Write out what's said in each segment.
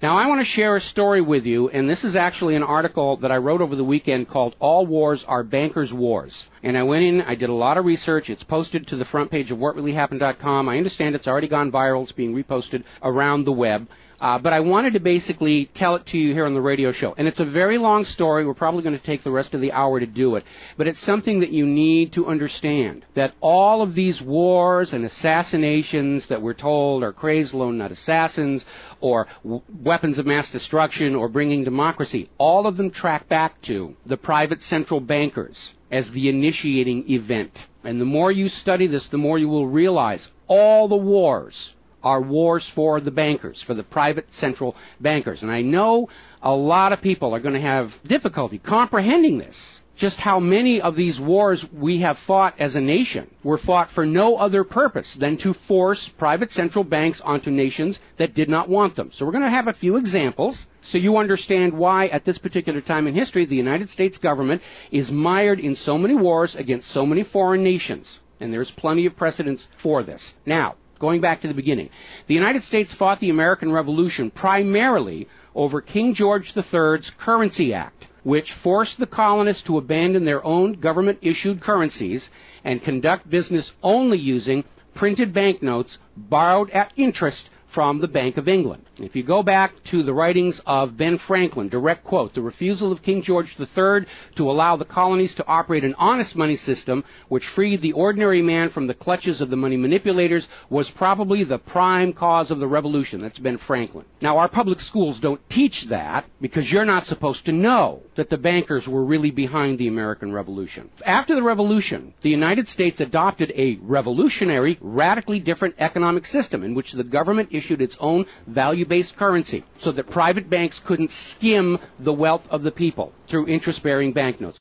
Now, I want to share a story with you, and this is actually an article that I wrote over the weekend called All Wars Are Bankers' Wars. And I went in, I did a lot of research. It's posted to the front page of whatreallyhappened.com. I understand it's already gone viral. It's being reposted around the web. But I wanted to basically tell it to you here on the radio show. And it's a very long story. We're probably going to take the rest of the hour to do it. But it's something that you need to understand, that all of these wars and assassinations that we're told are crazed lone nut assassins or weapons of mass destruction or bringing democracy, all of them track back to the private central bankers as the initiating event. And the more you study this, the more you will realize all the wars are wars for the bankers, for the private central bankers. And I know a lot of people are going to have difficulty comprehending this. Just how many of these wars we have fought as a nation were fought for no other purpose than to force private central banks onto nations that did not want them. So we're going to have a few examples so you understand why at this particular time in history the United States government is mired in so many wars against so many foreign nations. And there's plenty of precedents for this. Now, going back to the beginning, the United States fought the American Revolution primarily over King George III's Currency Act, which forced the colonists to abandon their own government-issued currencies and conduct business only using printed banknotes borrowed at interest from the Bank of England. If you go back to the writings of Ben Franklin, direct quote, the refusal of King George III to allow the colonies to operate an honest money system which freed the ordinary man from the clutches of the money manipulators was probably the prime cause of the revolution. That's Ben Franklin. Now, our public schools don't teach that because you're not supposed to know that the bankers were really behind the American Revolution. After the Revolution, the United States adopted a revolutionary, radically different economic system in which the government issued its own value-based currency so that private banks couldn't skim the wealth of the people through interest-bearing banknotes.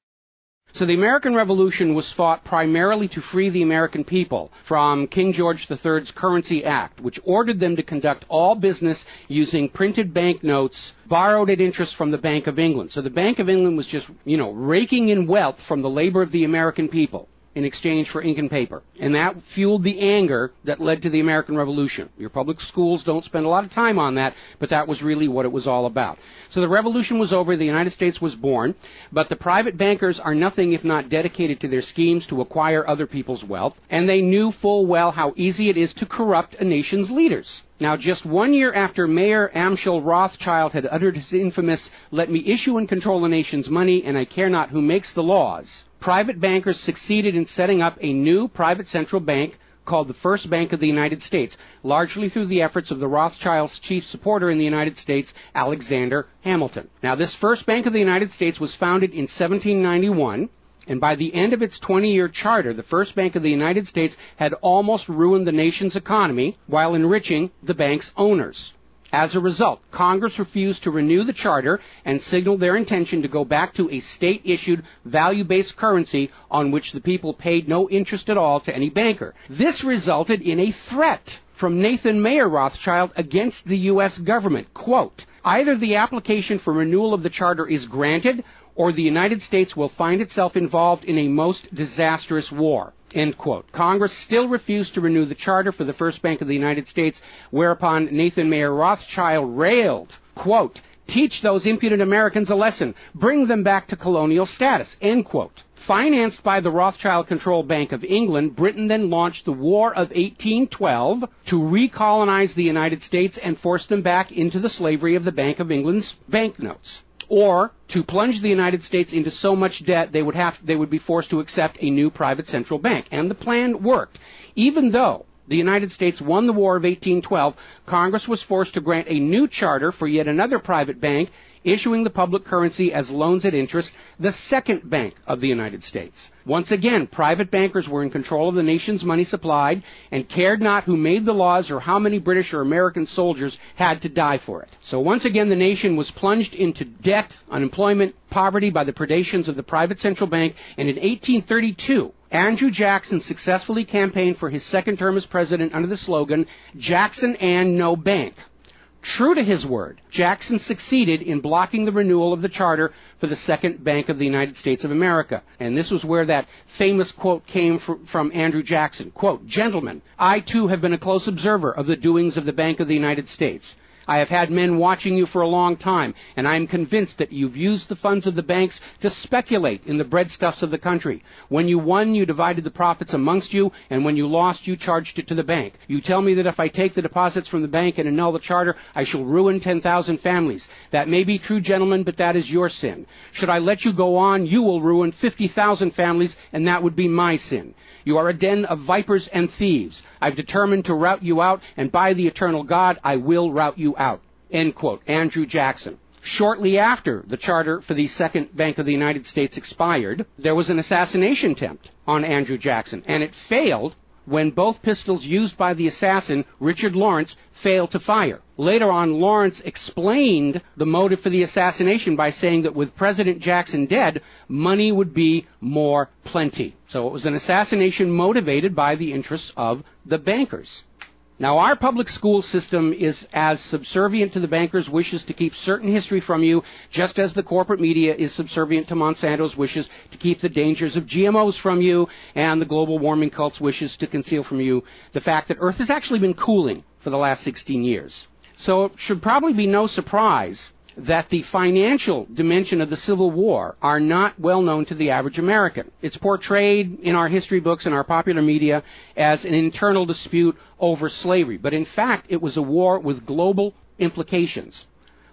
So the American Revolution was fought primarily to free the American people from King George III's Currency Act, which ordered them to conduct all business using printed banknotes borrowed at interest from the Bank of England. So the Bank of England was just, raking in wealth from the labor of the American people in exchange for ink and paper. And that fueled the anger that led to the American Revolution. Your public schools don't spend a lot of time on that, but that was really what it was all about. So the revolution was over, the United States was born, but the private bankers are nothing if not dedicated to their schemes to acquire other people's wealth, and they knew full well how easy it is to corrupt a nation's leaders. Now, just 1 year after Mayor Amschel Rothschild had uttered his infamous, "Let me issue and control the nation's money, and I care not who makes the laws," private bankers succeeded in setting up a new private central bank called the First Bank of the United States, largely through the efforts of the Rothschilds' chief supporter in the United States, Alexander Hamilton. Now, this First Bank of the United States was founded in 1791, and by the end of its 20-year charter, the First Bank of the United States had almost ruined the nation's economy while enriching the bank's owners. As a result, Congress refused to renew the charter and signaled their intention to go back to a state-issued, value-based currency on which the people paid no interest at all to any banker. This resulted in a threat from Nathan Mayer Rothschild against the U.S. government. Quote, "Either the application for renewal of the charter is granted, or the United States will find itself involved in a most disastrous war." End quote. Congress still refused to renew the charter for the First Bank of the United States, whereupon Nathan Mayer Rothschild railed, quote, "Teach those impudent Americans a lesson. Bring them back to colonial status." End quote. Financed by the Rothschild-controlled Bank of England, Britain then launched the War of 1812 to recolonize the United States and force them back into the slavery of the Bank of England's banknotes, or to plunge the United States into so much debt they would be forced to accept a new private central bank. And the plan worked. Even though the United States won the War of 1812, Congress was forced to grant a new charter for yet another private bank, issuing the public currency as loans at interest, the Second Bank of the United States. Once again, private bankers were in control of the nation's money supplied and cared not who made the laws or how many British or American soldiers had to die for it. So once again, the nation was plunged into debt, unemployment, poverty by the predations of the private central bank, and in 1832, Andrew Jackson successfully campaigned for his second term as president under the slogan, "Jackson and no bank." True to his word, Jackson succeeded in blocking the renewal of the charter for the Second Bank of the United States of America. And this was where that famous quote came from Andrew Jackson. Quote, "Gentlemen, I too have been a close observer of the doings of the Bank of the United States. I have had men watching you for a long time, and I am convinced that you've used the funds of the banks to speculate in the breadstuffs of the country. When you won, you divided the profits amongst you, and when you lost, you charged it to the bank. You tell me that if I take the deposits from the bank and annul the charter, I shall ruin 10,000 families. That may be true, gentlemen, but that is your sin. Should I let you go on, you will ruin 50,000 families, and that would be my sin. You are a den of vipers and thieves. I've determined to rout you out, and by the eternal God, I will rout you out. End quote. Andrew Jackson. Shortly after the charter for the Second Bank of the United States expired, there was an assassination attempt on Andrew Jackson, and it failed when both pistols used by the assassin, Richard Lawrence, failed to fire. Later on, Lawrence explained the motive for the assassination by saying that with President Jackson dead, money would be more plenty. So it was an assassination motivated by the interests of the bankers. Now, our public school system is as subservient to the bankers' wishes to keep certain history from you, just as the corporate media is subservient to Monsanto's wishes to keep the dangers of GMOs from you, and the global warming cult's wishes to conceal from you the fact that Earth has actually been cooling for the last 16 years. So it should probably be no surprise that the financial dimension of the Civil War are not well known to the average American. It's portrayed in our history books and our popular media as an internal dispute over slavery, but in fact it was a war with global implications.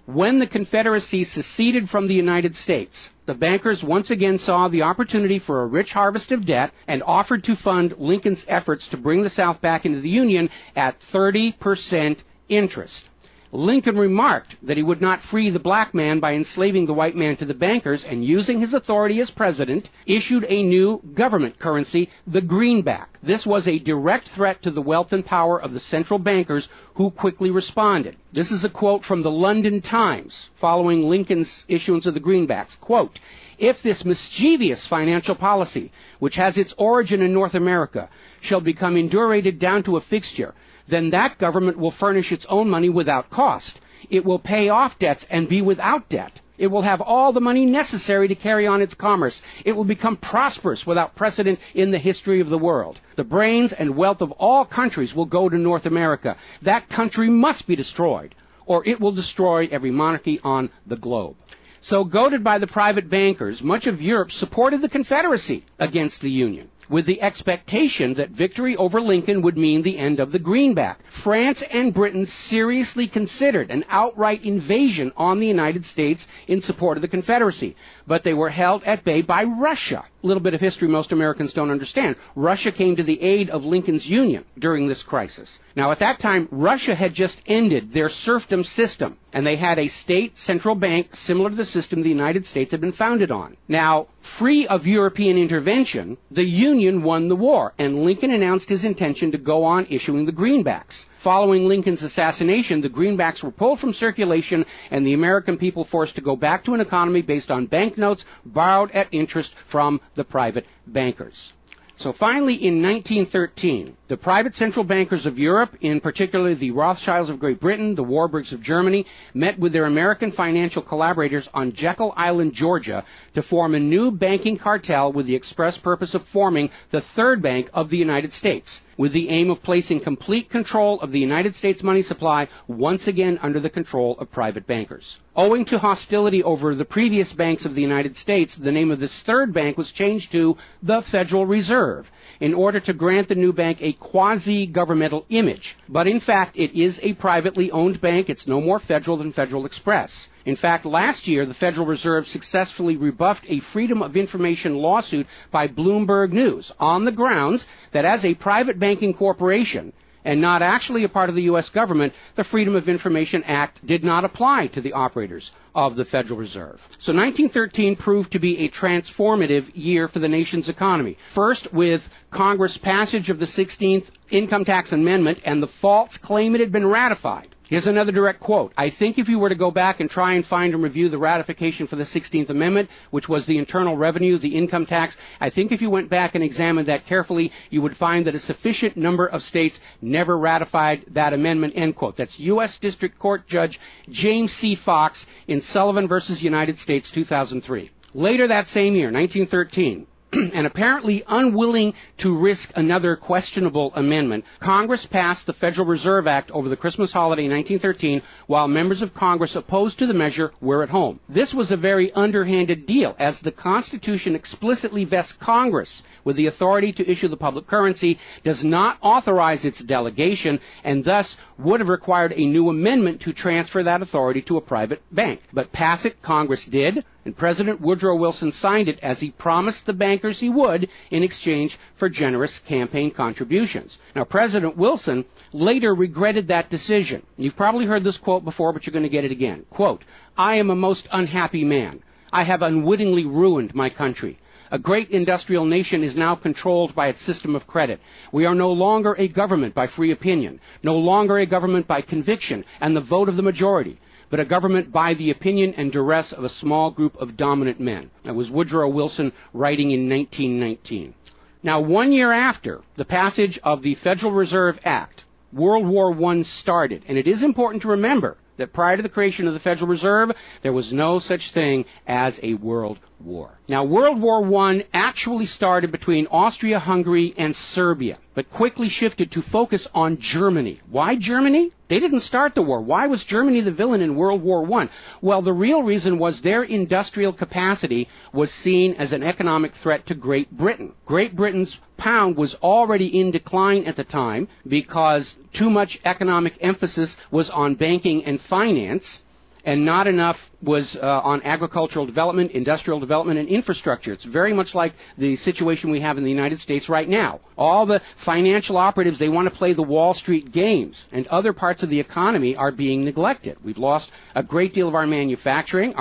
When the Confederacy seceded from the United States, the bankers once again saw the opportunity for a rich harvest of debt and offered to fund Lincoln's efforts to bring the South back into the Union at 30% interest. Lincoln remarked that he would not free the black man by enslaving the white man to the bankers, and using his authority as president, issued a new government currency, the greenback. This was a direct threat to the wealth and power of the central bankers, who quickly responded. This is a quote from the London Times following Lincoln's issuance of the greenbacks. Quote, "If this mischievous financial policy, which has its origin in North America, shall become indurated down to a fixture, then that government will furnish its own money without cost. It will pay off debts and be without debt. It will have all the money necessary to carry on its commerce. It will become prosperous without precedent in the history of the world. The brains and wealth of all countries will go to North America. That country must be destroyed, or it will destroy every monarchy on the globe." So, goaded by the private bankers, much of Europe supported the Confederacy against the Union, with the expectation that victory over Lincoln would mean the end of the greenback. France and Britain seriously considered an outright invasion on the United States in support of the Confederacy, but they were held at bay by Russia. A little bit of history most Americans don't understand. Russia came to the aid of Lincoln's Union during this crisis. Now, at that time, Russia had just ended their serfdom system, and they had a state central bank similar to the system the United States had been founded on. Now, free of European intervention, the Union won the war, and Lincoln announced his intention to go on issuing the greenbacks. Following Lincoln's assassination, the greenbacks were pulled from circulation, and the American people forced to go back to an economy based on banknotes borrowed at interest from the private bankers. So finally, in 1913, the private central bankers of Europe, in particular the Rothschilds of Great Britain, the Warburgs of Germany, met with their American financial collaborators on Jekyll Island, Georgia, to form a new banking cartel with the express purpose of forming the Third Bank of the United States, with the aim of placing complete control of the United States money supply once again under the control of private bankers. Owing to hostility over the previous banks of the United States, the name of this third bank was changed to the Federal Reserve, in order to grant the new bank a quasi-governmental image. But in fact, it is a privately owned bank. It's no more federal than Federal Express. In fact, last year, the Federal Reserve successfully rebuffed a Freedom of Information lawsuit by Bloomberg News on the grounds that as a private banking corporation, and not actually a part of the U.S. government, the Freedom of Information Act did not apply to the operators of the Federal Reserve. So 1913 proved to be a transformative year for the nation's economy. First, with Congress' passage of the 16th Income Tax Amendment and the false claim it had been ratified. Here's another direct quote. "I think if you were to go back and try and find and review the ratification for the 16th Amendment, which was the internal revenue, the income tax, I think if you went back and examined that carefully, you would find that a sufficient number of states never ratified that amendment," end quote. That's U.S. District Court Judge James C. Fox in Sullivan versus United States, 2003. Later that same year, 1913, and apparently unwilling to risk another questionable amendment, Congress passed the Federal Reserve Act over the Christmas holiday in 1913, while members of Congress opposed to the measure were at home. This was a very underhanded deal, as the Constitution explicitly vests Congress with the authority to issue the public currency, does not authorize its delegation, and thus would have required a new amendment to transfer that authority to a private bank. But pass it, Congress did, and President Woodrow Wilson signed it as he promised the bankers he would in exchange for generous campaign contributions. Now, President Wilson later regretted that decision. You've probably heard this quote before, but you're going to get it again. Quote, "I am a most unhappy man. I have unwittingly ruined my country. A great industrial nation is now controlled by its system of credit. We are no longer a government by free opinion, no longer a government by conviction and the vote of the majority, but a government by the opinion and duress of a small group of dominant men." That was Woodrow Wilson writing in 1919. Now, 1 year after the passage of the Federal Reserve Act, World War I started, and it is important to remember that prior to the creation of the Federal Reserve, there was no such thing as a world war. Now, World War I actually started between Austria, Hungary, and Serbia, but quickly shifted to focus on Germany. Why Germany? They didn't start the war. Why was Germany the villain in World War I? Well, the real reason was their industrial capacity was seen as an economic threat to Great Britain. Great Britain's pound was already in decline at the time because too much economic emphasis was on banking and finance, and not enough was on agricultural development, industrial development, and infrastructure. It's very much like the situation we have in the United States right now. All the financial operatives, they want to play the Wall Street games, and other parts of the economy are being neglected. We've lost a great deal of our manufacturing.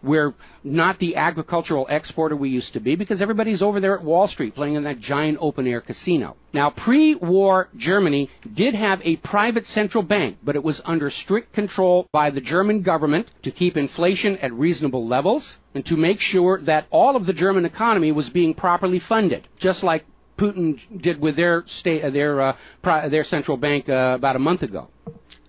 We're not the agricultural exporter we used to be because everybody's over there at Wall Street playing in that giant open-air casino. Now, pre-war Germany did have a private central bank, but it was under strict control by the German government to keep inflation at reasonable levels and to make sure that all of the German economy was being properly funded, just like Putin did with their central bank about a month ago.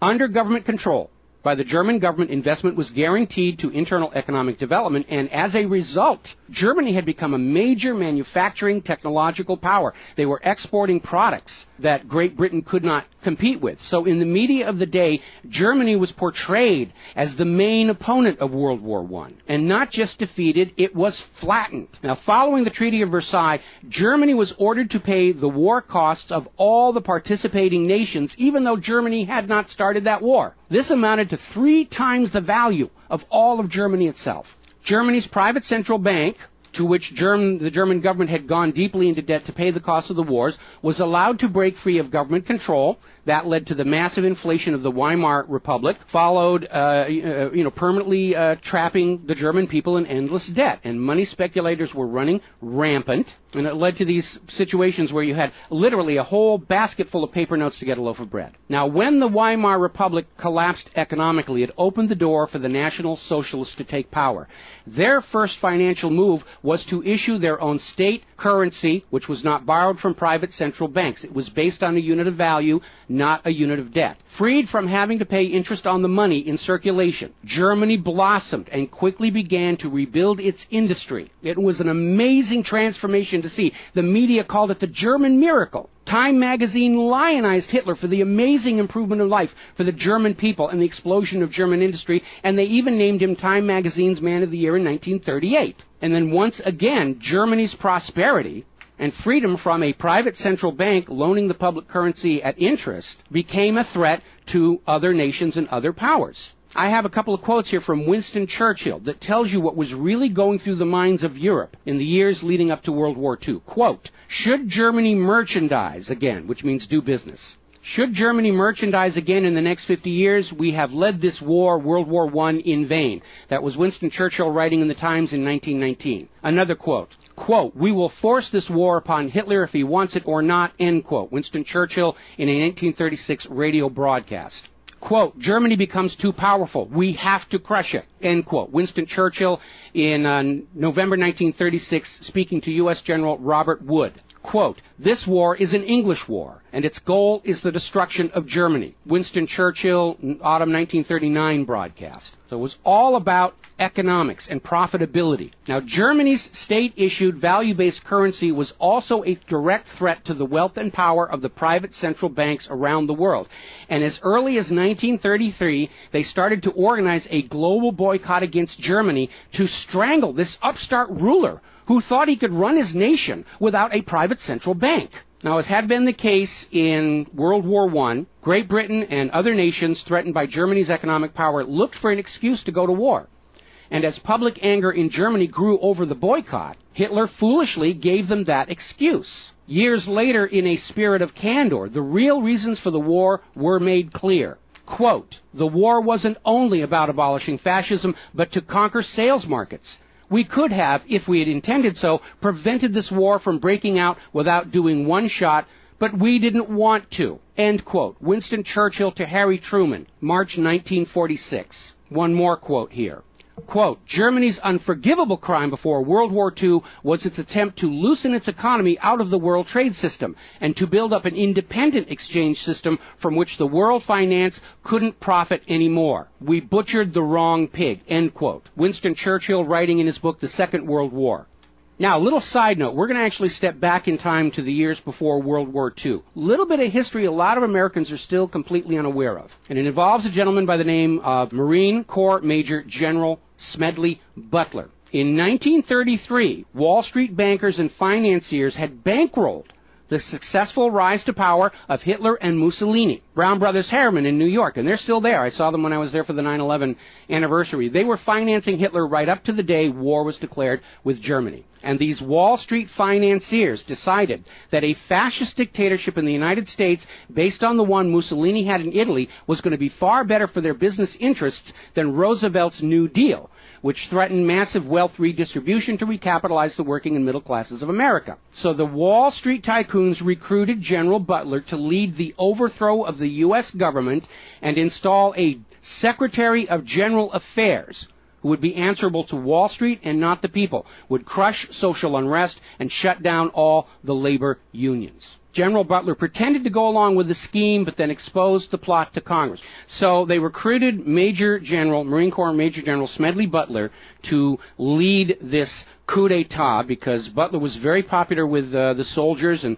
Under government control by the German government, investment was guaranteed to internal economic development, and as a result, Germany had become a major manufacturing technological power. They were exporting products that Great Britain could not compete with. So in the media of the day, Germany was portrayed as the main opponent of World War I. And not just defeated, it was flattened. Now, following the Treaty of Versailles, Germany was ordered to pay the war costs of all the participating nations, even though Germany had not started that war. This amounted to 3 times the value of all of Germany itself. Germany's private central bank, to which the German government had gone deeply into debt to pay the cost of the wars, was allowed to break free of government control. That led to the massive inflation of the Weimar Republic, followed, permanently trapping the German people in endless debt. And money speculators were running rampant, and it led to these situations where you had literally a whole basket full of paper notes to get a loaf of bread. Now, when the Weimar Republic collapsed economically, it opened the door for the National Socialists to take power. Their first financial move was to issue their own state currency, which was not borrowed from private central banks. It was based on a unit of value, not a unit of debt. Freed from having to pay interest on the money in circulation, Germany blossomed and quickly began to rebuild its industry. It was an amazing transformation to see. The media called it the German miracle. Time magazine lionized Hitler for the amazing improvement of life for the German people and the explosion of German industry, and they even named him Time magazine's Man of the Year in 1938. And then once again, Germany's prosperity and freedom from a private central bank loaning the public currency at interest became a threat to other nations and other powers. I have a couple of quotes here from Winston Churchill that tells you what was really going through the minds of Europe in the years leading up to World War II. Quote, "Should Germany merchandise again," which means do business, "should Germany merchandise again in the next 50 years, we have led this war, World War I, in vain." That was Winston Churchill writing in the Times in 1919. Another quote, "We will force this war upon Hitler if he wants it or not," end quote. Winston Churchill in a 1936 radio broadcast. Quote, "Germany becomes too powerful. We have to crush it," end quote. Winston Churchill in November 1936 speaking to U.S. General Robert Wood. Quote, "This war is an English war, and its goal is the destruction of Germany." Winston Churchill, autumn 1939 broadcast. So it was all about economics and profitability. Now, Germany's state-issued value-based currency was also a direct threat to the wealth and power of the private central banks around the world. And as early as 1933, they started to organize a global boycott against Germany to strangle this upstart ruler who thought he could run his nation without a private central bank. Now, as had been the case in World War I, Great Britain and other nations threatened by Germany's economic power looked for an excuse to go to war. And as public anger in Germany grew over the boycott, Hitler foolishly gave them that excuse. Years later, in a spirit of candor, the real reasons for the war were made clear. Quote, "The war wasn't only about abolishing fascism, but to conquer sales markets. We could have, if we had intended so, prevented this war from breaking out without doing one shot, but we didn't want to." End quote. Winston Churchill to Harry Truman, March 1946. One more quote here. Quote, "Germany's unforgivable crime before World War II was its attempt to loosen its economy out of the world trade system and to build up an independent exchange system from which the world finance couldn't profit anymore. We butchered the wrong pig." End quote. Winston Churchill writing in his book, The Second World War. Now, a little side note, we're going to actually step back in time to the years before World War II. A little bit of history a lot of Americans are still completely unaware of. And it involves a gentleman by the name of Marine Corps Major General Smedley Butler. In 1933, Wall Street bankers and financiers had bankrolled the successful rise to power of Hitler and Mussolini. Brown Brothers Harriman in New York, and they're still there. I saw them when I was there for the 9/11 anniversary. They were financing Hitler right up to the day war was declared with Germany. And these Wall Street financiers decided that a fascist dictatorship in the United States, based on the one Mussolini had in Italy, was going to be far better for their business interests than Roosevelt's New Deal, which threatened massive wealth redistribution to recapitalize the working and middle classes of America. So the Wall Street tycoons recruited General Butler to lead the overthrow of the U.S. government and install a Secretary of General Affairs who would be answerable to Wall Street and not the people, would crush social unrest and shut down all the labor unions. General Butler pretended to go along with the scheme, but then exposed the plot to Congress. So they recruited Marine Corps Major General Smedley Butler to lead this coup d'etat because Butler was very popular with the soldiers, and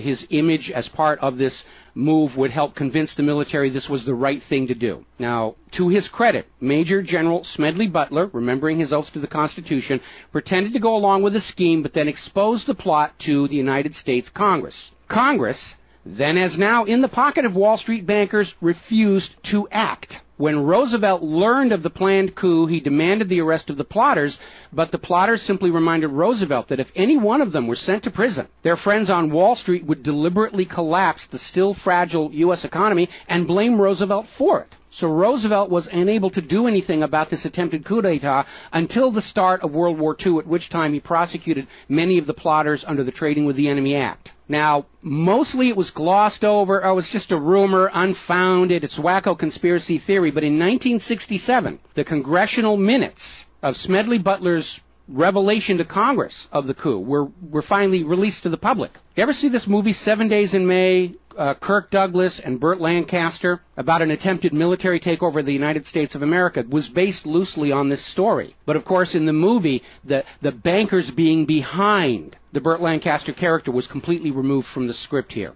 his image as part of this move would help convince the military this was the right thing to do. Now, to his credit, Major General Smedley Butler, remembering his oath to the Constitution, pretended to go along with the scheme, but then exposed the plot to the United States Congress. Congress, then as now in the pocket of Wall Street bankers, refused to act. When Roosevelt learned of the planned coup, he demanded the arrest of the plotters, but the plotters simply reminded Roosevelt that if any one of them were sent to prison, their friends on Wall Street would deliberately collapse the still fragile U.S. economy and blame Roosevelt for it. So Roosevelt was unable to do anything about this attempted coup d'etat until the start of World War II, at which time he prosecuted many of the plotters under the Trading with the Enemy Act. Now, mostly it was glossed over. Oh, it's just a rumor, unfounded, it's wacko conspiracy theory. But in 1967, the congressional minutes of Smedley Butler's revelation to Congress of the coup were finally released to the public. You ever see this movie 7 Days in May, Kirk Douglas and Burt Lancaster, about an attempted military takeover of the United States of America? It was based loosely on this story. But of course, in the movie, the bankers being behind the Burt Lancaster character was completely removed from the script here.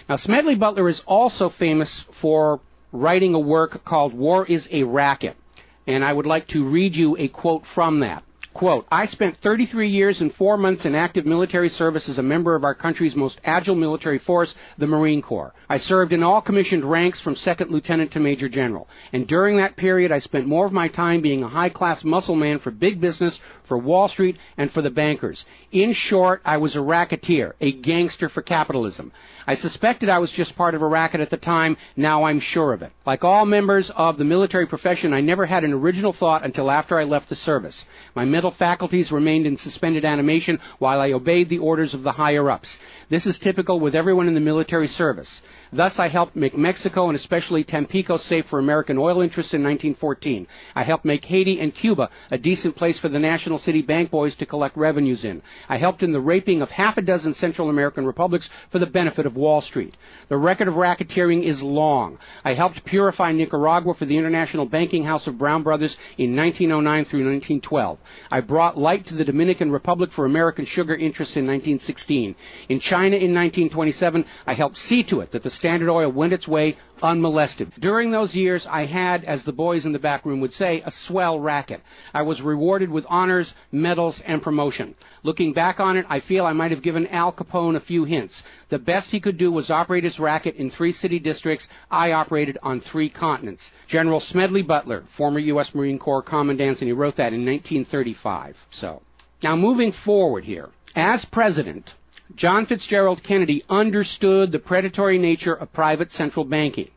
Now, Smedley Butler is also famous for writing a work called War is a Racket. And I would like to read you a quote from that. Quote, "I spent 33 years and 4 months in active military service as a member of our country's most agile military force, the Marine Corps. I served in all commissioned ranks from second lieutenant to major general. And during that period, I spent more of my time being a high-class muscle man for big business, for Wall Street, and for the bankers. In short, I was a racketeer, a gangster for capitalism. I suspected I was just part of a racket at the time. Now I'm sure of it. Like all members of the military profession, I never had an original thought until after I left the service. My mental faculties remained in suspended animation while I obeyed the orders of the higher-ups. This is typical with everyone in the military service. Thus, I helped make Mexico and especially Tampico safe for American oil interests in 1914. I helped make Haiti and Cuba a decent place for the National City Bank boys to collect revenues in. I helped in the raping of half a dozen Central American republics for the benefit of Wall Street. The record of racketeering is long. I helped purify Nicaragua for the International Banking House of Brown Brothers in 1909 through 1912. I brought light to the Dominican Republic for American sugar interests in 1916. In China in 1927, I helped see to it that the Standard Oil went its way unmolested. During those years, I had, as the boys in the back room would say, a swell racket. I was rewarded with honors, medals, and promotion. Looking back on it, I feel I might have given Al Capone a few hints. The best he could do was operate his racket in 3 city districts. I operated on 3 continents. General Smedley Butler, former U.S. Marine Corps Commandant, and he wrote that in 1935. So, now moving forward here. As president, John Fitzgerald Kennedy understood the predatory nature of private central banking.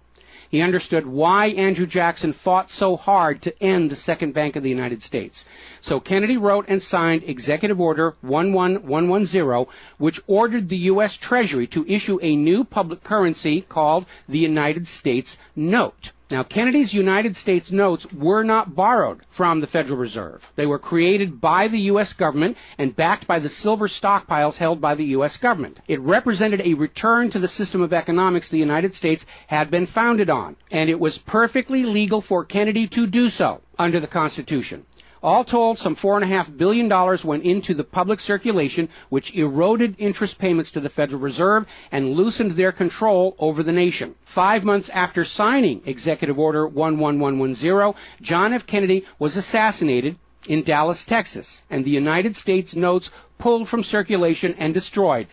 He understood why Andrew Jackson fought so hard to end the Second Bank of the United States. So Kennedy wrote and signed Executive Order 11110, which ordered the U.S. Treasury to issue a new public currency called the United States Note. Now, Kennedy's United States notes were not borrowed from the Federal Reserve. They were created by the U.S. government and backed by the silver stockpiles held by the U.S. government. It represented a return to the system of economics the United States had been founded on, and it was perfectly legal for Kennedy to do so under the Constitution. All told, some $4.5 billion went into the public circulation, which eroded interest payments to the Federal Reserve and loosened their control over the nation. 5 months after signing Executive Order 11110, John F. Kennedy was assassinated in Dallas, Texas, and the United States notes pulled from circulation and destroyed.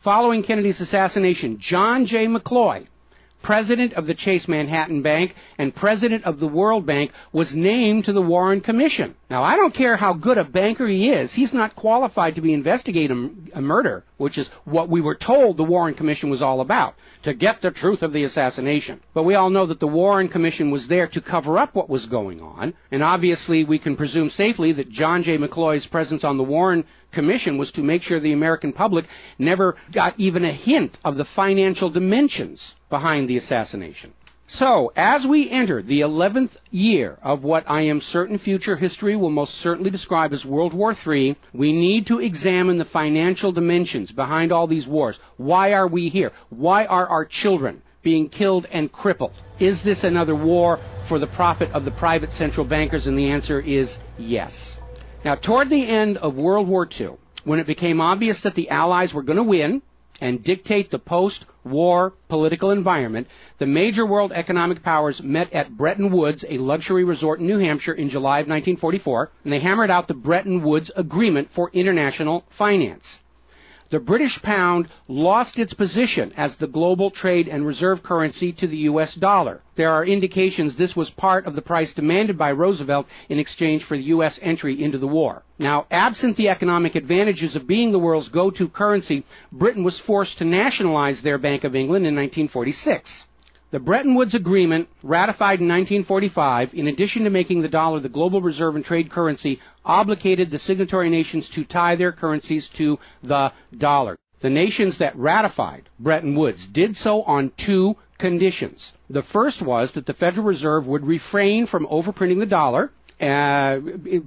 Following Kennedy's assassination, John J. McCloy, president of the Chase Manhattan Bank and president of the World Bank, was named to the Warren Commission. Now, I don't care how good a banker he is. He's not qualified to be investigating a murder, which is what we were told the Warren Commission was all about, to get the truth of the assassination. But we all know that the Warren Commission was there to cover up what was going on, and obviously we can presume safely that John J. McCloy's presence on the Warren Commission was to make sure the American public never got even a hint of the financial dimensions behind the assassination. So, as we enter the 11th year of what I am certain future history will most certainly describe as World War III, we need to examine the financial dimensions behind all these wars. Why are we here? Why are our children being killed and crippled? Is this another war for the profit of the private central bankers? And the answer is yes. Now, toward the end of World War II, when it became obvious that the Allies were going to win and dictate the post-war political environment, the major world economic powers met at Bretton Woods, a luxury resort in New Hampshire, in July of 1944, and they hammered out the Bretton Woods Agreement for International Finance. The British pound lost its position as the global trade and reserve currency to the U.S. dollar. There are indications this was part of the price demanded by Roosevelt in exchange for the U.S. entry into the war. Now, absent the economic advantages of being the world's go-to currency, Britain was forced to nationalize their Bank of England in 1946. The Bretton Woods Agreement, ratified in 1945, in addition to making the dollar the global reserve and trade currency, obligated the signatory nations to tie their currencies to the dollar. The nations that ratified Bretton Woods did so on 2 conditions. The first was that the Federal Reserve would refrain from overprinting the dollar,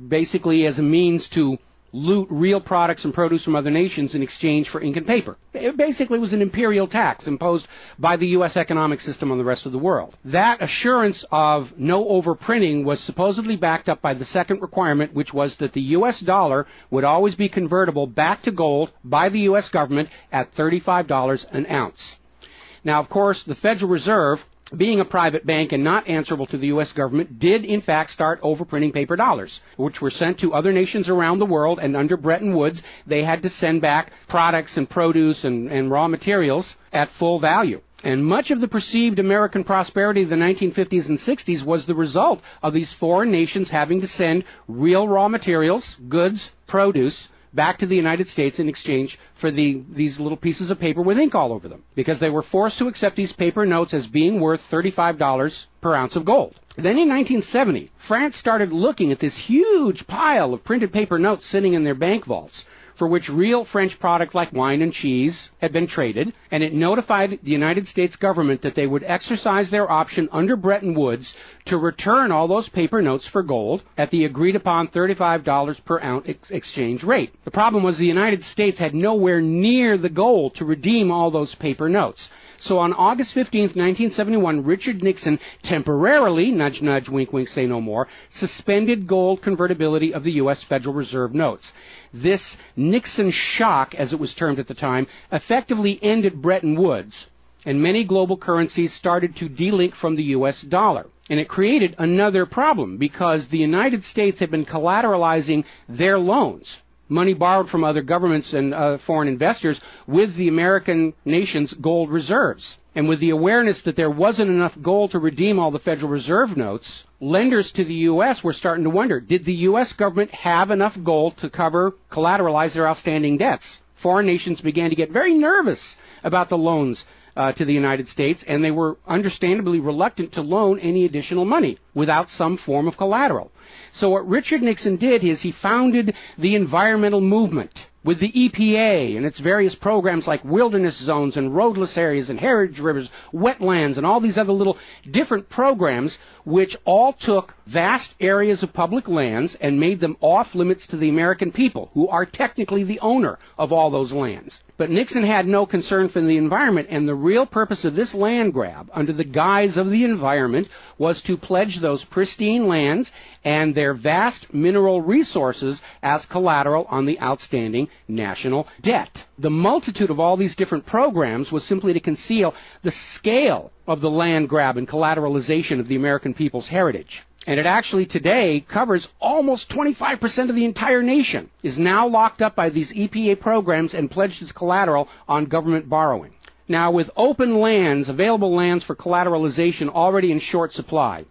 basically as a means to loot real products and produce from other nations in exchange for ink and paper. It basically was an imperial tax imposed by the U.S. economic system on the rest of the world. That assurance of no overprinting was supposedly backed up by the second requirement, which was that the U.S. dollar would always be convertible back to gold by the U.S. government at $35 an ounce. Now, of course, the Federal Reserve, being a private bank and not answerable to the U.S. government, did in fact start overprinting paper dollars, which were sent to other nations around the world, and under Bretton Woods, they had to send back products and produce and raw materials at full value. And much of the perceived American prosperity of the 1950s and 60s was the result of these foreign nations having to send real raw materials, goods, produce, back to the United States in exchange for these little pieces of paper with ink all over them, because they were forced to accept these paper notes as being worth $35 per ounce of gold. Then in 1970, France started looking at this huge pile of printed paper notes sitting in their bank vaults, for which real French products like wine and cheese had been traded, and it notified the United States government that they would exercise their option under Bretton Woods to return all those paper notes for gold at the agreed-upon $35 per ounce exchange rate. The problem was the United States had nowhere near the gold to redeem all those paper notes. So on August 15, 1971, Richard Nixon temporarily, nudge, nudge, wink, wink, say no more, suspended gold convertibility of the U.S. Federal Reserve notes. This Nixon shock, as it was termed at the time, effectively ended Bretton Woods, and many global currencies started to delink from the U.S. dollar. And it created another problem because the United States had been collateralizing their loans, money borrowed from other governments and foreign investors, with the American nation's gold reserves. And with the awareness that there wasn't enough gold to redeem all the Federal Reserve notes, lenders to the U.S. were starting to wonder, did the U.S. government have enough gold to collateralize their outstanding debts? Foreign nations began to get very nervous about the loans to the United States, and they were understandably reluctant to loan any additional money without some form of collateral. So what Richard Nixon did is he founded the environmental movement with the EPA and its various programs like wilderness zones and roadless areas and heritage rivers, wetlands, and all these other little different programs which all took vast areas of public lands and made them off limits to the American people, who are technically the owner of all those lands. But Nixon had no concern for the environment, and the real purpose of this land grab, under the guise of the environment, was to pledge those pristine lands and their vast mineral resources as collateral on the outstanding national debt. The multitude of all these different programs was simply to conceal the scale of the land grab and collateralization of the American people's heritage. And it actually today covers almost 25% of the entire nation, is now locked up by these EPA programs and pledged as collateral on government borrowing. Now, with open lands, available lands for collateralization already in short supply,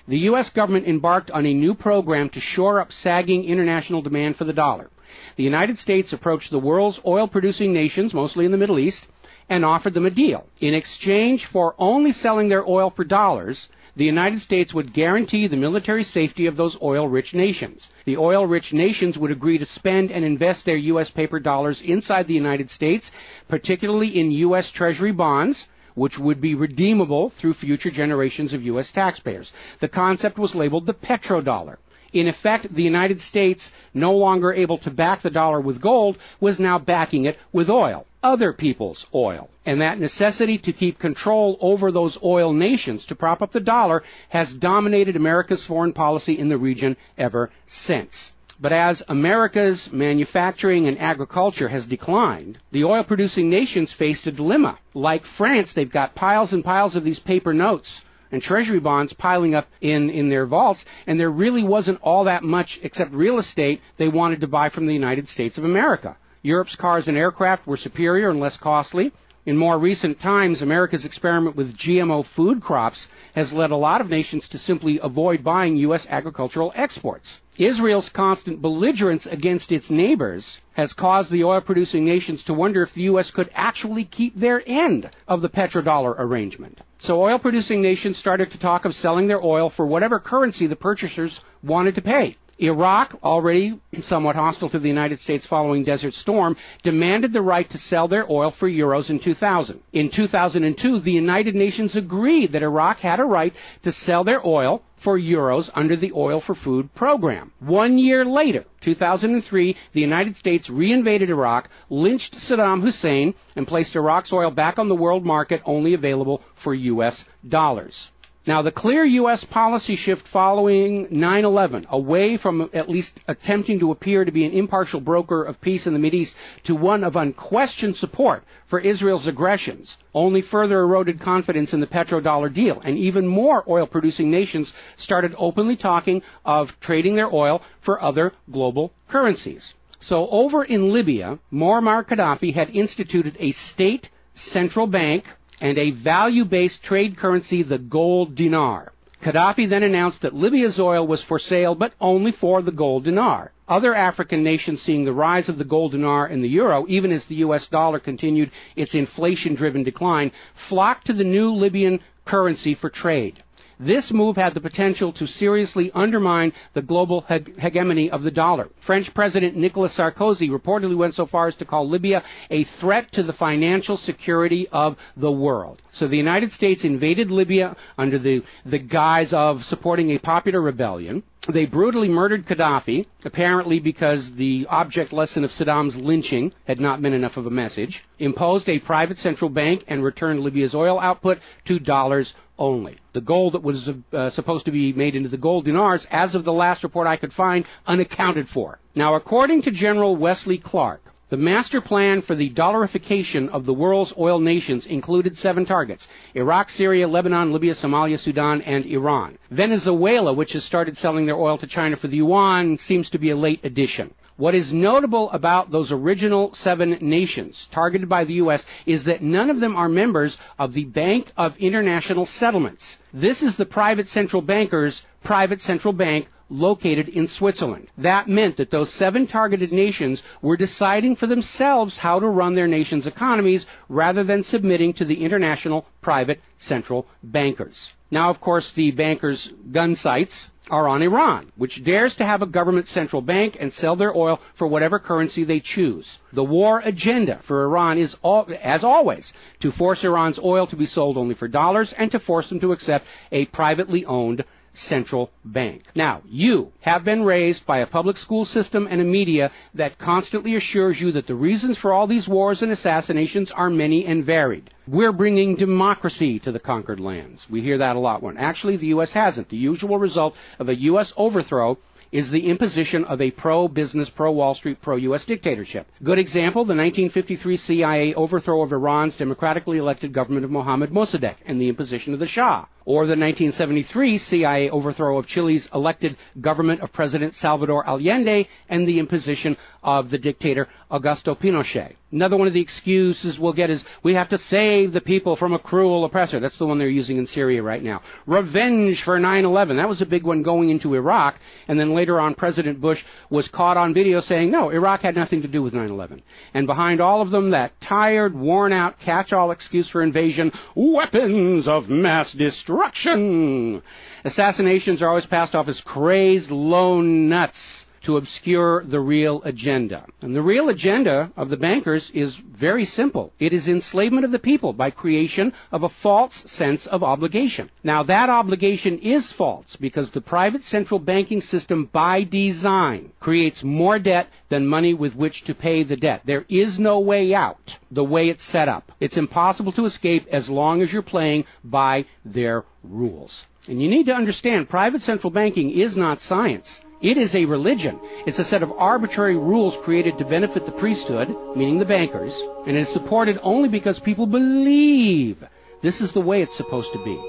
the U.S. government embarked on a new program to shore up sagging international demand for the dollar. The United States approached the world's oil-producing nations, mostly in the Middle East, and offered them a deal. In exchange for only selling their oil for dollars, the United States would guarantee the military safety of those oil-rich nations. The oil-rich nations would agree to spend and invest their U.S. paper dollars inside the United States, particularly in U.S. Treasury bonds, which would be redeemable through future generations of U.S. taxpayers. The concept was labeled the petrodollar. In effect, the United States, no longer able to back the dollar with gold, was now backing it with oil, other people's oil. And that necessity to keep control over those oil nations to prop up the dollar has dominated America's foreign policy in the region ever since. But as America's manufacturing and agriculture has declined, the oil-producing nations faced a dilemma. Like France, they've got piles and piles of these paper notes and treasury bonds piling up in their vaults, and there really wasn't all that much except real estate they wanted to buy from the United States of America. Europe's cars and aircraft were superior and less costly. In more recent times, America's experiment with GMO food crops has led a lot of nations to simply avoid buying U.S. agricultural exports. Israel's constant belligerence against its neighbors has caused the oil-producing nations to wonder if the U.S. could actually keep their end of the petrodollar arrangement. So oil-producing nations started to talk of selling their oil for whatever currency the purchasers wanted to pay. Iraq, already somewhat hostile to the United States following Desert Storm, demanded the right to sell their oil for euros in 2000. In 2002, the United Nations agreed that Iraq had a right to sell their oil for euros under the Oil for Food program. 1 year later, 2003, the United States reinvaded Iraq, lynched Saddam Hussein, and placed Iraq's oil back on the world market, only available for U.S. dollars. Now, the clear U.S. policy shift following 9/11, away from at least attempting to appear to be an impartial broker of peace in the Mideast to one of unquestioned support for Israel's aggressions, only further eroded confidence in the petrodollar deal, and even more oil-producing nations started openly talking of trading their oil for other global currencies. So over in Libya, Muammar Gaddafi had instituted a state central bank and a value-based trade currency, the gold dinar. Gaddafi then announced that Libya's oil was for sale, but only for the gold dinar. Other African nations, seeing the rise of the gold dinar and the euro, even as the U.S. dollar continued its inflation-driven decline, flocked to the new Libyan currency for trade. This move had the potential to seriously undermine the global hegemony of the dollar. French President Nicolas Sarkozy reportedly went so far as to call Libya a threat to the financial security of the world. So the United States invaded Libya under the guise of supporting a popular rebellion. They brutally murdered Gaddafi, apparently because the object lesson of Saddam's lynching had not been enough of a message, imposed a private central bank, and returned Libya's oil output to dollars only. The gold that was supposed to be made into the gold dinars, as of the last report I could find, unaccounted for. Now, according to General Wesley Clark, the master plan for the dollarification of the world's oil nations included 7 targets: Iraq, Syria, Lebanon, Libya, Somalia, Sudan, and Iran. Venezuela, which has started selling their oil to China for the yuan, seems to be a late addition. What is notable about those original 7 nations targeted by the U.S. is that none of them are members of the Bank of International Settlements. This is the private central banker's private central bank located in Switzerland. That meant that those 7 targeted nations were deciding for themselves how to run their nation's economies rather than submitting to the international private central bankers. Now, of course, the bankers' gun sights are on Iran, which dares to have a government central bank and sell their oil for whatever currency they choose. The war agenda for Iran is, as always, to force Iran's oil to be sold only for dollars and to force them to accept a privately owned central bank. Now, you have been raised by a public school system and a media that constantly assures you that the reasons for all these wars and assassinations are many and varied. We're bringing democracy to the conquered lands. We hear that a lot. When actually the U.S. hasn't. The usual result of a U.S. overthrow is the imposition of a pro-business, pro-Wall Street, pro-U.S. dictatorship. Good example, the 1953 CIA overthrow of Iran's democratically elected government of Mohammad Mossadegh and the imposition of the Shah. Or the 1973 CIA overthrow of Chile's elected government of President Salvador Allende and the imposition of the dictator Augusto Pinochet. Another one of the excuses we'll get is we have to save the people from a cruel oppressor. That's the one they're using in Syria right now. Revenge for 9/11. That was a big one going into Iraq. And then later on, President Bush was caught on video saying, no, Iraq had nothing to do with 9/11. And behind all of them, that tired, worn-out, catch-all excuse for invasion, weapons of mass destruction. Assassinations are always passed off as crazed lone nuts to obscure the real agenda. And the real agenda of the bankers is very simple. It is enslavement of the people by creation of a false sense of obligation. Now, that obligation is false because the private central banking system by design creates more debt than money with which to pay the debt. There is no way out the way it's set up. It's impossible to escape as long as you're playing by their rules. And you need to understand, private central banking is not science. It is a religion. It's a set of arbitrary rules created to benefit the priesthood, meaning the bankers, and it is supported only because people believe this is the way it's supposed to be.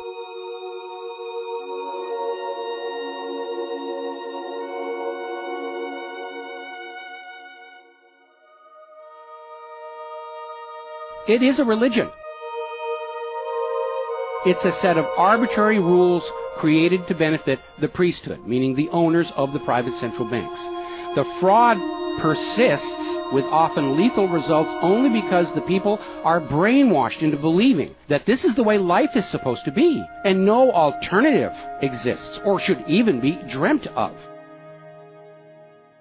It is a religion. It's a set of arbitrary rules created to benefit the priesthood, meaning the owners of the private central banks. The fraud persists with often lethal results only because the people are brainwashed into believing that this is the way life is supposed to be, and no alternative exists or should even be dreamt of.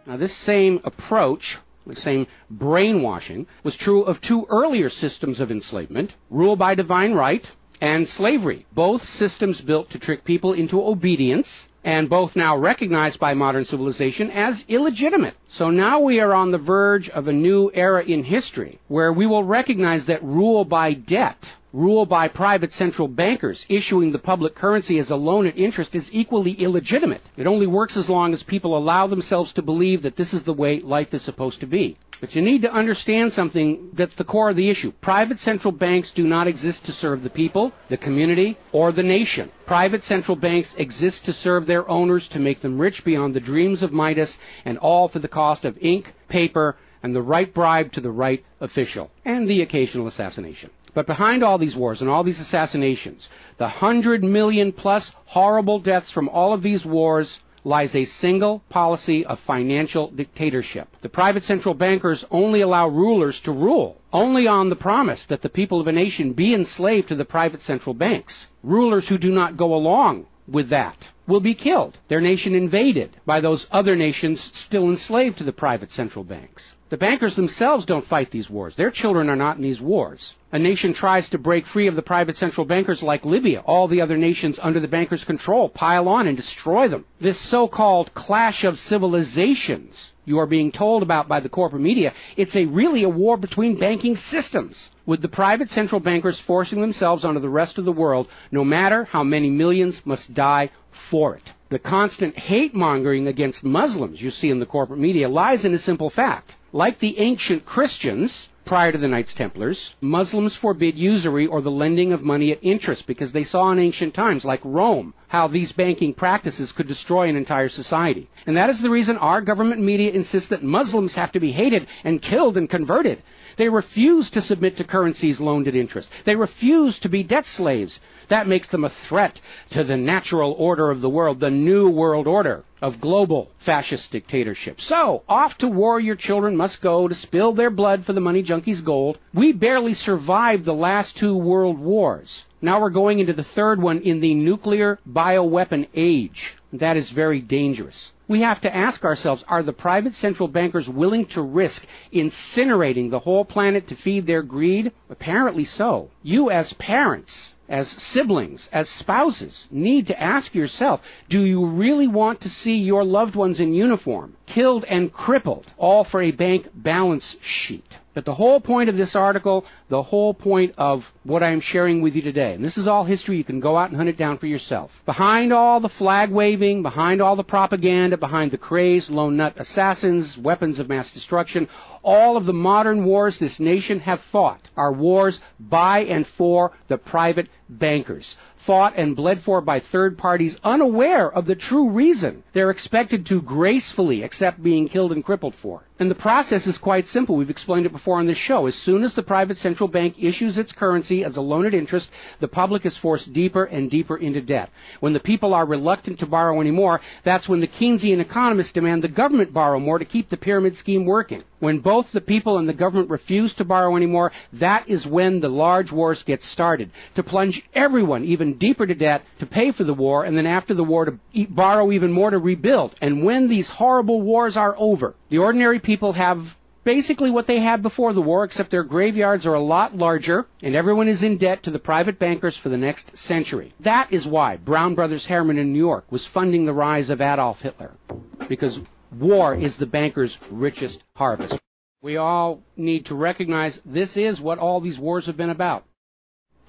Now, this same approach, the same brainwashing, was true of 2 earlier systems of enslavement, rule by divine right and slavery, both systems built to trick people into obedience, and both now recognized by modern civilization as illegitimate. So now we are on the verge of a new era in history where we will recognize that rule by debt, rule by private central bankers issuing the public currency as a loan at interest is equally illegitimate. It only works as long as people allow themselves to believe that this is the way life is supposed to be. But you need to understand something that's the core of the issue. Private central banks do not exist to serve the people, the community, or the nation. Private central banks exist to serve their owners, to make them rich beyond the dreams of Midas, and all for the cost of ink, paper, and the right bribe to the right official, and the occasional assassination. But behind all these wars and all these assassinations, the 100 million plus horrible deaths from all of these wars, lies a single policy of financial dictatorship. The private central bankers only allow rulers to rule, only on the promise that the people of a nation be enslaved to the private central banks. Rulers who do not go along with that will be killed. Their nation invaded by those other nations still enslaved to the private central banks. The bankers themselves don't fight these wars. Their children are not in these wars. A nation tries to break free of the private central bankers like Libya. All the other nations under the bankers' control pile on and destroy them. This so-called clash of civilizations you are being told about by the corporate media, it's really a war between banking systems, with the private central bankers forcing themselves onto the rest of the world, no matter how many millions must die for it. The constant hate-mongering against Muslims you see in the corporate media lies in a simple fact. Like the ancient Christians, prior to the Knights Templars, Muslims forbid usury or the lending of money at interest because they saw in ancient times, like Rome, how these banking practices could destroy an entire society. And that is the reason our government media insists that Muslims have to be hated and killed and converted. They refuse to submit to currencies loaned at interest. They refuse to be debt slaves. That makes them a threat to the natural order of the world, the new world order of global fascist dictatorship. So, off to war your children must go to spill their blood for the money junkies' gold. We barely survived the last 2 world wars. Now we're going into the third one in the nuclear bioweapon age. That is very dangerous. We have to ask ourselves, are the private central bankers willing to risk incinerating the whole planet to feed their greed? Apparently so. You as parents, as siblings, as spouses, need to ask yourself, do you really want to see your loved ones in uniform, killed and crippled, all for a bank balance sheet? But the whole point of this article, the whole point of what I'm sharing with you today, and this is all history, you can go out and hunt it down for yourself. Behind all the flag waving, behind all the propaganda, behind the crazed lone nut assassins, weapons of mass destruction, all of the modern wars this nation have fought are wars by and for the private bankers, fought and bled for by third parties unaware of the true reason they're expected to gracefully accept being killed and crippled for. And the process is quite simple. We've explained it before on this show. As soon as the private central bank issues its currency as a loan at interest, the public is forced deeper and deeper into debt. When the people are reluctant to borrow anymore, that's when the Keynesian economists demand the government borrow more to keep the pyramid scheme working. When both the people and the government refuse to borrow anymore, that is when the large wars get started, to plunge everyone even deeper to debt to pay for the war, and then after the war to borrow even more to rebuild. And when these horrible wars are over, the ordinary people have basically what they had before the war, except their graveyards are a lot larger, and everyone is in debt to the private bankers for the next century. That is why Brown Brothers Harriman in New York was funding the rise of Adolf Hitler, because war is the bankers' richest harvest. We all need to recognize this is what all these wars have been about.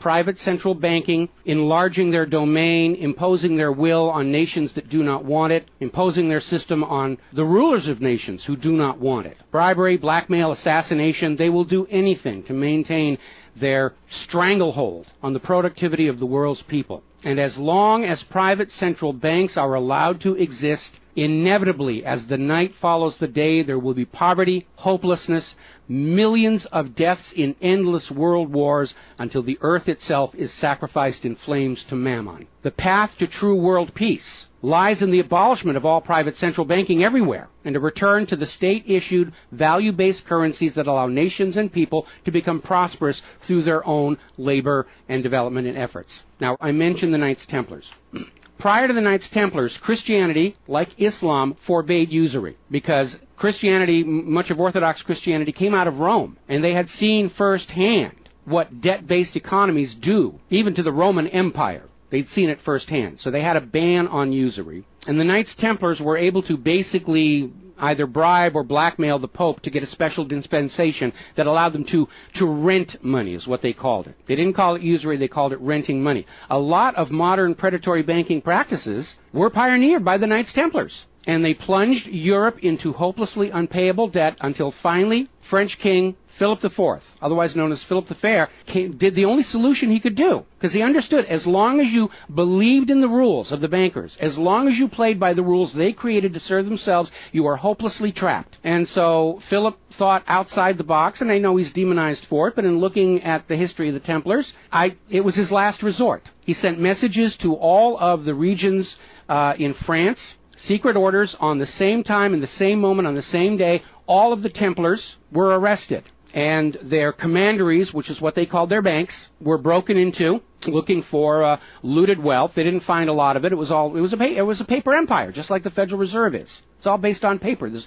Private central banking, enlarging their domain, imposing their will on nations that do not want it, imposing their system on the rulers of nations who do not want it. Bribery, blackmail, assassination, they will do anything to maintain their stranglehold on the productivity of the world's people. And as long as private central banks are allowed to exist, inevitably, as the night follows the day, there will be poverty, hopelessness, millions of deaths in endless world wars until the earth itself is sacrificed in flames to Mammon. The path to true world peace lies in the abolishment of all private central banking everywhere and a return to the state-issued, value-based currencies that allow nations and people to become prosperous through their own labor and development and efforts. Now, I mentioned the Knights Templars. Prior to the Knights Templars, Christianity, like Islam, forbade usury because Christianity, much of Orthodox Christianity, came out of Rome, and they had seen firsthand what debt-based economies do, even to the Roman Empire. They'd seen it firsthand, so they had a ban on usury. And the Knights Templars were able to basically either bribe or blackmail the Pope to get a special dispensation that allowed them to rent money, is what they called it. They didn't call it usury, they called it renting money. A lot of modern predatory banking practices were pioneered by the Knights Templars. And they plunged Europe into hopelessly unpayable debt until finally French King Philip IV, otherwise known as Philip the Fair, did the only solution he could do. Because he understood, as long as you believed in the rules of the bankers, as long as you played by the rules they created to serve themselves, you are hopelessly trapped. And so Philip thought outside the box, and I know he's demonized for it, but in looking at the history of the Templars, it was his last resort. He sent messages to all of the regions in France, secret orders on the same time, in the same moment, on the same day. All of the Templars were arrested. and their commanderies, which is what they called their banks, were broken into, looking for looted wealth. They didn't find a lot of it. It was a paper empire, just like the Federal Reserve is. It's all based on paper. There's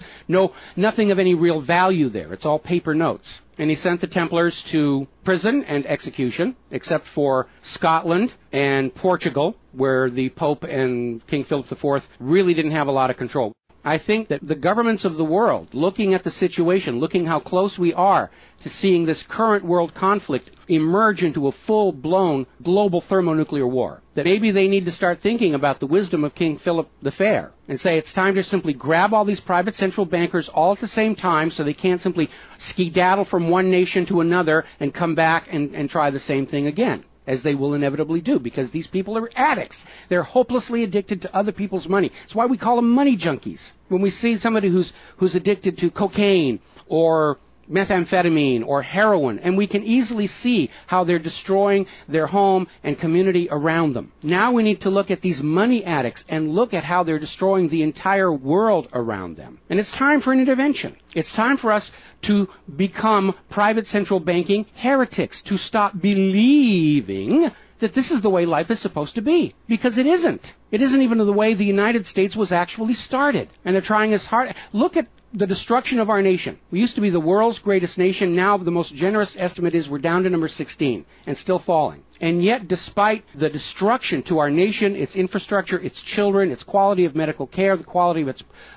nothing of any real value there. It's all paper notes. And he sent the Templars to prison and execution, except for Scotland and Portugal, where the Pope and King Philip IV really didn't have a lot of control. I think that the governments of the world, looking at the situation, looking how close we are to seeing this current world conflict emerge into a full-blown global thermonuclear war, that maybe they need to start thinking about the wisdom of King Philip the Fair and say it's time to simply grab all these private central bankers all at the same time so they can't simply skedaddle from one nation to another and come back and try the same thing again, as they will inevitably do, because these people are addicts. They're hopelessly addicted to other people's money. It's why we call them money junkies. When we see somebody who's addicted to cocaine or methamphetamine or heroin, and we can easily see how they're destroying their home and community around them. Now we need to look at these money addicts and look at how they're destroying the entire world around them. And it's time for an intervention. It's time for us to become private central banking heretics, to stop believing that this is the way life is supposed to be, because it isn't. It isn't even the way the United States was actually started. And they're trying as hard. Look at the destruction of our nation. We used to be the world's greatest nation. Now the most generous estimate is we're down to number 16 and still falling. And yet, despite the destruction to our nation, its infrastructure, its children, its quality of medical care, the quality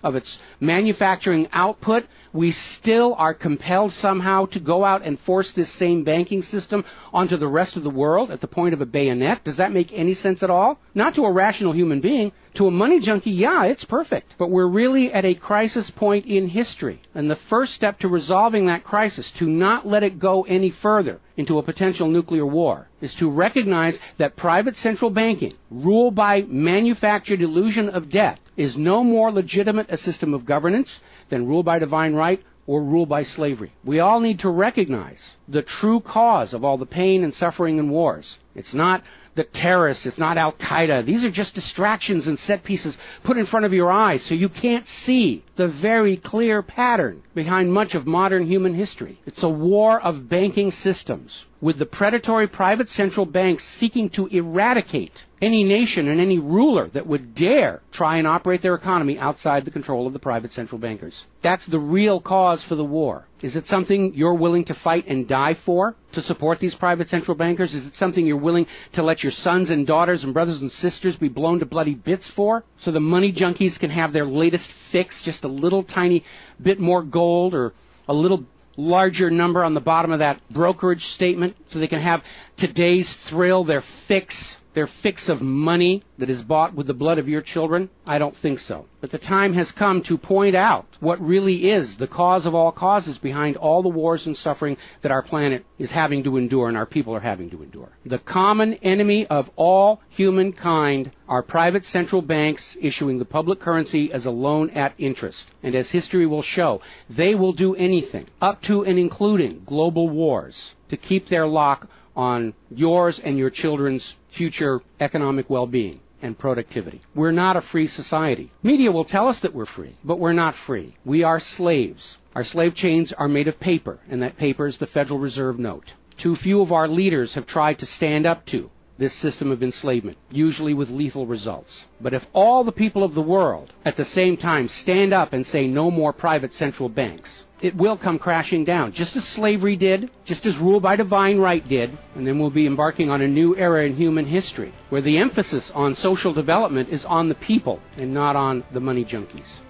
of its manufacturing output, we still are compelled somehow to go out and force this same banking system onto the rest of the world at the point of a bayonet. Does that make any sense at all? Not to a rational human being. To a money junkie, yeah, it's perfect. But we're really at a crisis point in history. And the first step to resolving that crisis, to not let it go any further into a potential nuclear war, is to recognize that private central banking, ruled by manufactured illusion of debt, is no more legitimate a system of governance than rule by divine right or rule by slavery. We all need to recognize the true cause of all the pain and suffering and wars. It's not the terrorists, it's not Al-Qaeda. These are just distractions and set pieces put in front of your eyes so you can't see the very clear pattern behind much of modern human history. It's a war of banking systems, with the predatory private central banks seeking to eradicate any nation and any ruler that would dare try and operate their economy outside the control of the private central bankers. That's the real cause for the war. Is it something you're willing to fight and die for, to support these private central bankers? Is it something you're willing to let your sons and daughters and brothers and sisters be blown to bloody bits for, so the money junkies can have their latest fix, just a little tiny bit more gold or a little larger number on the bottom of that brokerage statement, so they can have today's thrill, their fix of money that is bought with the blood of your children? I don't think so. But the time has come to point out what really is the cause of all causes behind all the wars and suffering that our planet is having to endure and our people are having to endure. The common enemy of all humankind are private central banks issuing the public currency as a loan at interest. And as history will show, they will do anything, up to and including global wars, to keep their lock on yours and your children's future economic well-being and productivity. We're not a free society. Media will tell us that we're free, but we're not free. We are slaves. Our slave chains are made of paper, and that paper is the Federal Reserve note. Too few of our leaders have tried to stand up to this system of enslavement, usually with lethal results. But if all the people of the world at the same time stand up and say no more private central banks, it will come crashing down, just as slavery did, just as rule by divine right did, and then we'll be embarking on a new era in human history, where the emphasis on social development is on the people and not on the money junkies.